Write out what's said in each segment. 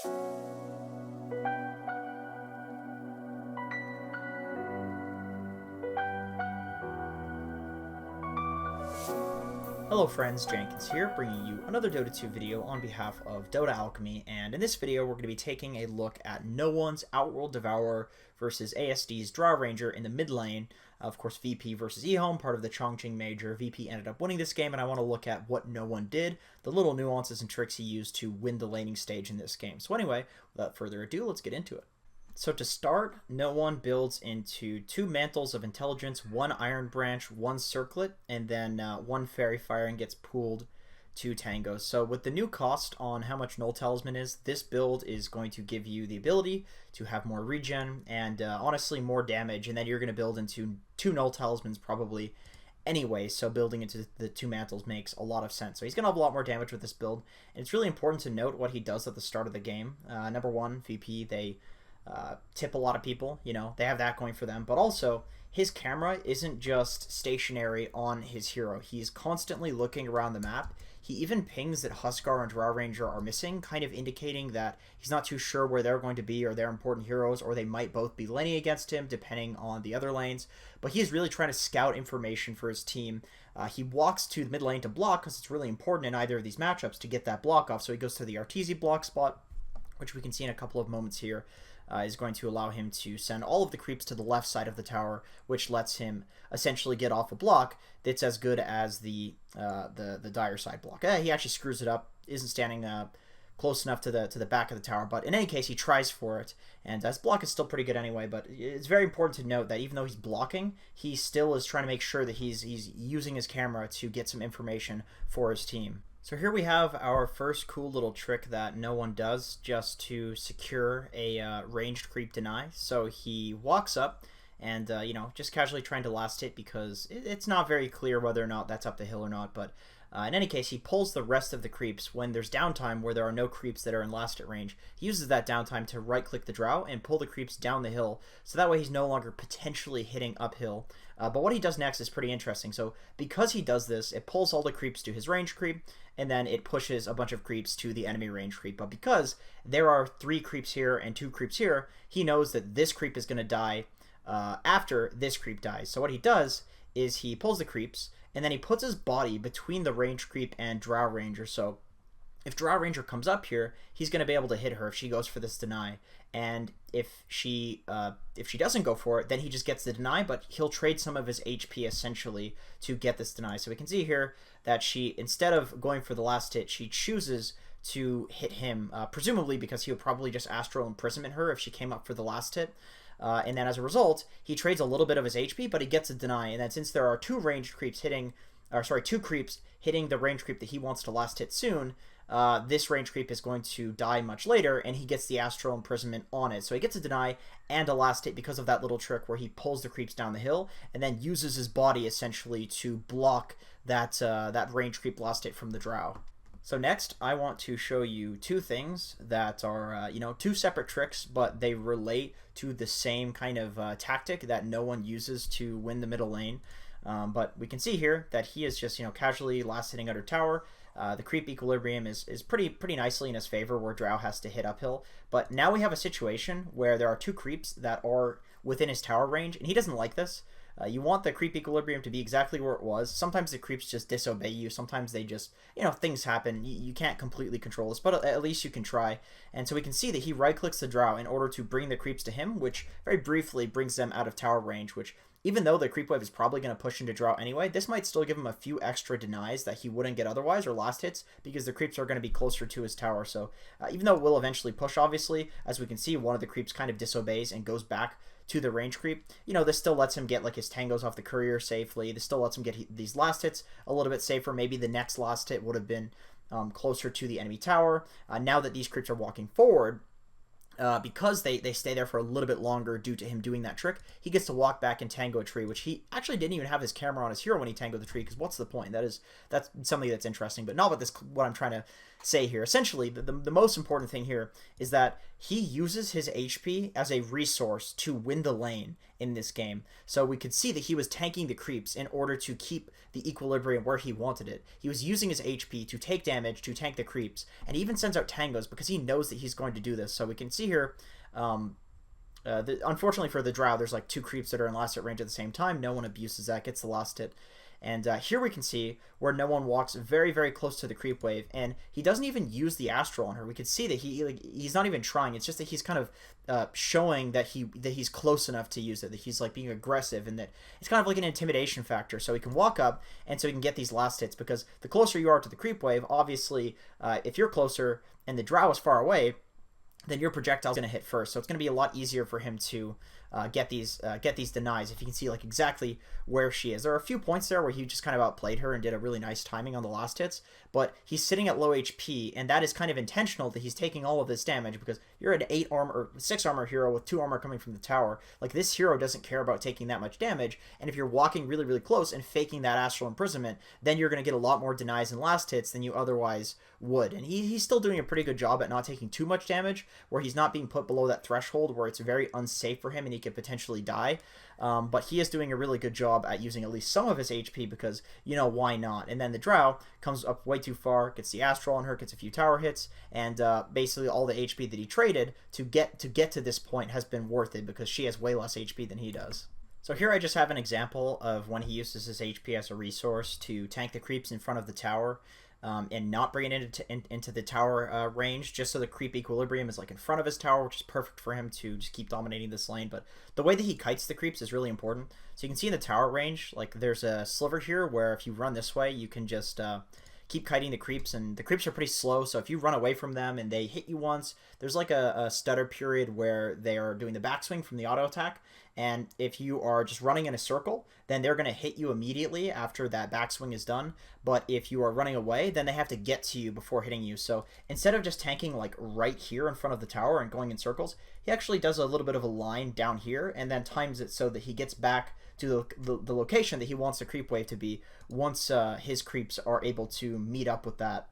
Hello friends, Jenkins here, bringing you another Dota 2 video on behalf of Dota Alchemy, and in this video we're going to be taking a look at No One's Outworld Devourer versus ASD's Draw Ranger in the mid lane. Of course, VP versus Ehome, part of the Chongqing Major. VP ended up winning this game, and I want to look at what No One did, the little nuances and tricks he used to win the laning stage in this game. So anyway, without further ado, let's get into it. So to start, No One builds into 2 Mantles of Intelligence, 1 Iron Branch, 1 Circlet, and then 1 Fairy Fire, and gets pooled to Tangos. So with the new cost on how much Null Talisman is, this build is going to give you the ability to have more regen and honestly more damage, and then you're going to build into 2 Null Talismans probably anyway, so building into the 2 Mantles makes a lot of sense. So he's going to have a lot more damage with this build, and it's really important to note what he does at the start of the game. Number 1, VP, they tip a lot of people, you know, they have that going for them, but also his camera isn't just stationary on his hero. He's constantly looking around the map. He even pings that Huskar and Draw Ranger are missing, kind of indicating that he's not too sure where they're going to be, or they're important heroes, or they might both be laning against him depending on the other lanes. But he is really trying to scout information for his team. He walks to the mid lane to block because it's really important in either of these matchups to get that block off. So he goes to the Arteezy block spot, which we can see in a couple of moments here. Is going to allow him to send all of the creeps to the left side of the tower, which lets him essentially get off a block that's as good as the dire side block. He actually screws it up, isn't standing close enough to the back of the tower, but in any case, he tries for it, and his block is still pretty good anyway. But it's very important to note that even though he's blocking, he still is trying to make sure that he's using his camera to get some information for his team. So here we have our first cool little trick that No One does just to secure a ranged creep deny. So he walks up and, you know, just casually trying to last hit because it's not very clear whether or not that's up the hill or not. But in any case, he pulls the rest of the creeps when there's downtime where there are no creeps that are in last hit range. He uses that downtime to right-click the drow and pull the creeps down the hill, so that way he's no longer potentially hitting uphill. But what he does next is pretty interesting. So because he does this, it pulls all the creeps to his range creep, and then it pushes a bunch of creeps to the enemy range creep. But because there are 3 creeps here and 2 creeps here, he knows that this creep is going to die after this creep dies. So what he does is he pulls the creeps, and then he puts his body between the range creep and Drow Ranger. So if Drow Ranger comes up here, he's going to be able to hit her if she goes for this deny. And if she doesn't go for it, then he just gets the deny, but he'll trade some of his HP essentially to get this deny. So we can see here that she, instead of going for the last hit, she chooses to hit him, presumably because he would probably just Astral Imprisonment her if she came up for the last hit. And then as a result, he trades a little bit of his HP, but he gets a deny. And then since there are 2 ranged creeps hitting, or sorry, 2 creeps hitting the range creep that he wants to last hit soon, this range creep is going to die much later, and he gets the Astral Imprisonment on it. So he gets a deny and a last hit because of that little trick where he pulls the creeps down the hill and then uses his body essentially to block that range creep last hit from the drow. So next, I want to show you 2 things that are, you know, 2 separate tricks, but they relate to the same kind of tactic that No One uses to win the middle lane. But we can see here that he is just, you know, casually last hitting under tower. The creep equilibrium is pretty nicely in his favor, where Drow has to hit uphill. But now we have a situation where there are 2 creeps that are within his tower range, and he doesn't like this. You want the creep equilibrium to be exactly where it was. Sometimes the creeps just disobey you. Sometimes they just, you know, things happen. You can't completely control this, but at least you can try. And so we can see that he right-clicks the drow in order to bring the creeps to him, which very briefly brings them out of tower range, which even though the creep wave is probably going to push into drow anyway, this might still give him a few extra denies that he wouldn't get otherwise, or last hits, because the creeps are going to be closer to his tower. So even though it will eventually push, obviously, as we can see, one of the creeps kind of disobeys and goes back to the range creep. You know, this still lets him get like his tangos off the courier safely. This still lets him get these last hits a little bit safer. Maybe the next last hit would have been closer to the enemy tower. Now that these creeps are walking forward, because they stay there for a little bit longer due to him doing that trick, he gets to walk back and tango a tree, which he actually didn't even have his camera on his hero when he tangoed the tree, because what's the point? That's something that's interesting, but not what I'm trying to say here. Essentially, the most important thing here is that he uses his HP as a resource to win the lane in this game. So we could see that he was tanking the creeps in order to keep the equilibrium where he wanted it. He was using his HP to take damage, to tank the creeps, and he even sends out tangos because he knows that he's going to do this. So we can see here, unfortunately for the Drow, there's like 2 creeps that are in last hit range at the same time. No one abuses that, gets the last hit. And here we can see where no one walks very, very close to the creep wave, and he doesn't even use the astral on her. We could see that he's not even trying. It's just that he's kind of showing that he's close enough to use it, that he's like being aggressive, and that it's kind of like an intimidation factor. So he can walk up, and so he can get these last hits, because the closer you are to the creep wave, obviously, if you're closer and the Drow is far away, then your projectile's going to hit first. So it's going to be a lot easier for him to get these denies. If you can see like exactly where she is. There are a few points there where he just kind of outplayed her and did a really nice timing on the last hits, but he's sitting at low HP, and that is kind of intentional that he's taking all of this damage, because you're an 8 armor or 6 armor hero with 2 armor coming from the tower. Like, this hero doesn't care about taking that much damage, and if you're walking really, really close and faking that astral imprisonment, then you're going to get a lot more denies and last hits than you otherwise would. And he's still doing a pretty good job at not taking too much damage, where he's not being put below that threshold where it's very unsafe for him and he could potentially die. But he is doing a really good job at using at least some of his HP, because, you know, why not? And then the Drow comes up way too far, gets the astral on her, gets a few tower hits, and basically all the HP that he traded to get to this point has been worth it, because she has way less HP than he does. So here I just have an example of when he uses his HP as a resource to tank the creeps in front of the tower. And not bring it into the tower range, just so the creep equilibrium is like in front of his tower, which is perfect for him to just keep dominating this lane. But the way that he kites the creeps is really important. So you can see in the tower range, like there's a sliver here where if you run this way, you can just keep kiting the creeps, and the creeps are pretty slow, so if you run away from them and they hit you once, there's like a stutter period where they are doing the backswing from the auto attack, and if you are just running in a circle, then they're going to hit you immediately after that backswing is done. But if you are running away, then they have to get to you before hitting you. So instead of just tanking like right here in front of the tower and going in circles, he actually does a little bit of a line down here and then times it so that he gets back to the location that he wants the creep wave to be once his creeps are able to meet up with that.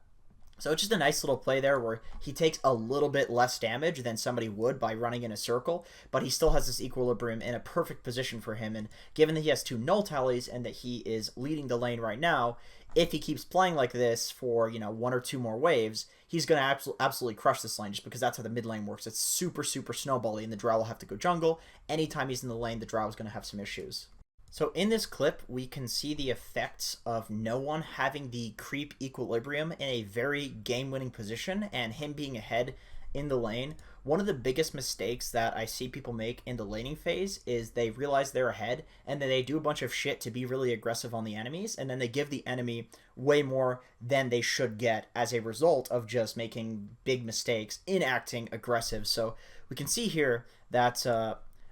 So it's just a nice little play there where he takes a little bit less damage than somebody would by running in a circle, but he still has this equilibrium in a perfect position for him. And given that he has 2 null tallies and that he is leading the lane right now, if he keeps playing like this for, you know, 1 or 2 more waves, he's going to absolutely crush this lane, just because that's how the mid lane works. It's super, super snowbally, and the Drow will have to go jungle. Anytime he's in the lane, the Drow is going to have some issues. So in this clip, we can see the effects of no one having the creep equilibrium in a very game-winning position and him being ahead in the lane. One of the biggest mistakes that I see people make in the laning phase is they realize they're ahead, and then they do a bunch of shit to be really aggressive on the enemies, and then they give the enemy way more than they should get as a result of just making big mistakes in acting aggressive. So we can see here that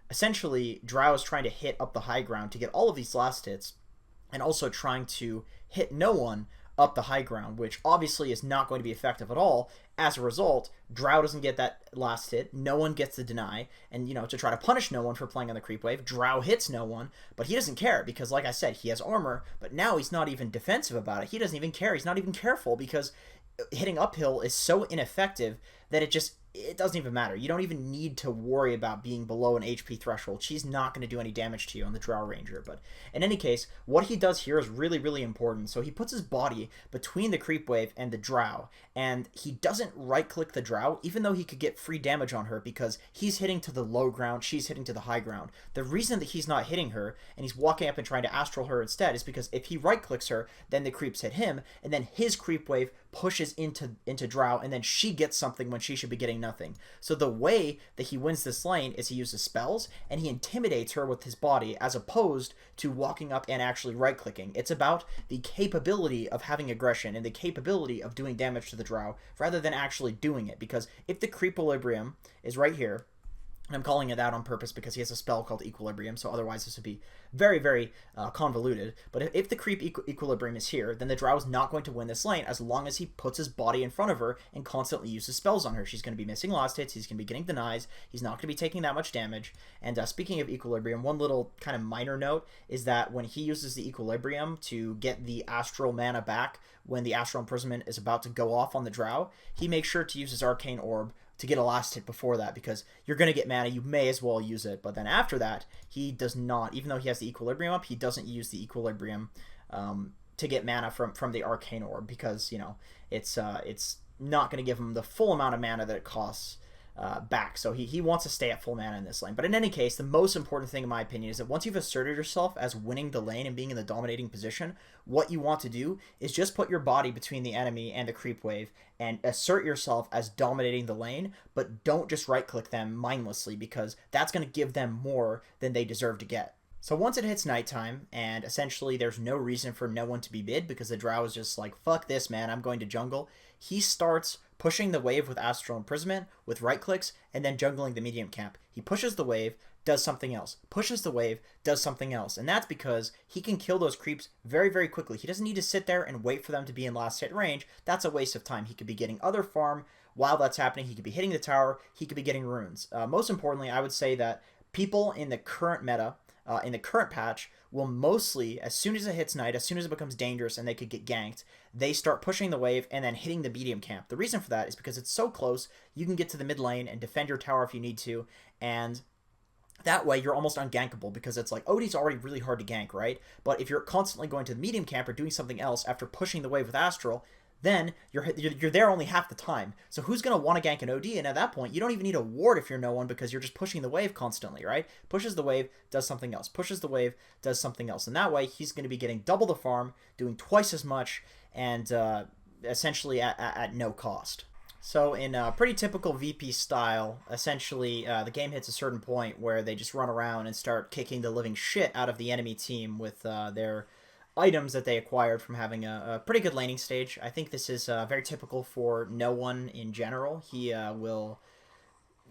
essentially, Drow is trying to hit up the high ground to get all of these last hits, and also trying to hit no one up the high ground, which obviously is not going to be effective at all. As a result, Drow doesn't get that last hit, no one gets the deny, and, you know, to try to punish no one for playing on the creep wave, Drow hits no one, but he doesn't care, because, like I said, he has armor, but now he's not even defensive about it. He doesn't even care. He's not even careful, because hitting uphill is so ineffective that it doesn't even matter. You don't even need to worry about being below an HP threshold. She's not going to do any damage to you on the Drow Ranger. But in any case, what he does here is really, really important. So he puts his body between the creep wave and the Drow, and he doesn't right-click the Drow, even though he could get free damage on her, because he's hitting to the low ground, she's hitting to the high ground. The reason that he's not hitting her, and he's walking up and trying to astral her instead, is because if he right-clicks her, then the creeps hit him, and then his creep wave pushes into Drow, and then she gets something when she should be getting nothing. So the way that he wins this lane is he uses spells, and he intimidates her with his body, as opposed to walking up and actually right-clicking. It's about the capability of having aggression and the capability of doing damage to the Drow, rather than actually doing it. Because if the creep equilibrium is right here, And I'm calling it that on purpose because he has a spell called Equilibrium, so otherwise this would be very, very convoluted. But if the creep Equilibrium is here, then the Drow is not going to win this lane as long as he puts his body in front of her and constantly uses spells on her. She's going to be missing last hits, he's going to be getting denies, he's not going to be taking that much damage. And speaking of Equilibrium, one little kind of minor note is that when he uses the Equilibrium to get the Astral mana back when the Astral Imprisonment is about to go off on the Drow, he makes sure to use his Arcane Orb to get a last hit before that, because you're going to get mana, you may as well use it. But then after that, he does not, even though he has the Equilibrium up, he doesn't use the Equilibrium to get mana from the Arcane Orb, because, you know, it's not going to give him the full amount of mana that it costs back. So he wants to stay at full mana in this lane. But in any case, the most important thing in my opinion is that once you've asserted yourself as winning the lane and being in the dominating position, what you want to do is just put your body between the enemy and the creep wave and assert yourself as dominating the lane, but don't just right click them mindlessly, because that's going to give them more than they deserve to get. So once it hits nighttime, and essentially there's no reason for no one to be mid because the Drow is just like, fuck this, man, I'm going to jungle, he starts pushing the wave with Astral Imprisonment, with right clicks, and then jungling the medium camp. He pushes the wave, does something else, pushes the wave, does something else. And that's because he can kill those creeps very, very quickly. He doesn't need to sit there and wait for them to be in last hit range. That's a waste of time. He could be getting other farm while that's happening. He could be hitting the tower. He could be getting runes. Most importantly, I would say that people in the current meta, in the current patch, will mostly, as soon as it hits night, as soon as it becomes dangerous and they could get ganked, they start pushing the wave and then hitting the medium camp. The reason for that is because it's so close, you can get to the mid lane and defend your tower if you need to, and that way you're almost ungankable, because it's like, Odie's already really hard to gank, right? But if you're constantly going to the medium camp or doing something else after pushing the wave with Astral, then you're there only half the time. So who's going to want to gank an OD? And at that point, you don't even need a ward if you're no one, because you're just pushing the wave constantly, right? Pushes the wave, does something else. Pushes the wave, does something else. And that way, he's going to be getting double the farm, doing twice as much, and essentially at no cost. So in pretty typical VP style, essentially the game hits a certain point where they just run around and start kicking the living shit out of the enemy team with their items that they acquired from having a pretty good laning stage. I think this is very typical for no one in general. He will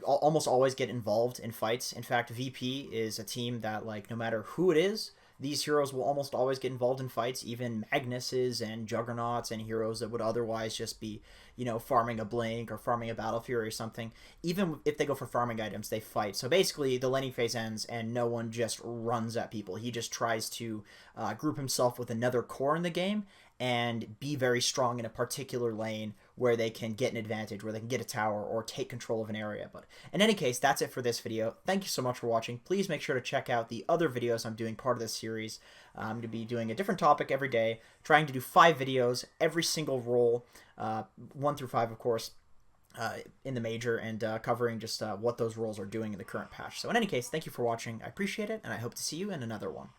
almost always get involved in fights. In fact, VP is a team that, like, no matter who it is, these heroes will almost always get involved in fights, even Magnuses and Juggernauts and heroes that would otherwise just be, you know, farming a Blink or farming a Battle Fury or something. Even if they go for farming items, they fight. So basically, the laning phase ends and no one just runs at people. He just tries to group himself with another core in the game and be very strong in a particular lane where they can get an advantage, where they can get a tower or take control of an area. But in any case, that's it for this video. Thank you so much for watching. Please make sure to check out the other videos I'm doing part of this series. I'm going to be doing a different topic every day, trying to do 5 videos, every single role, 1 through 5, of course, in the Major, and covering just what those roles are doing in the current patch. So in any case, thank you for watching. I appreciate it, and I hope to see you in another one.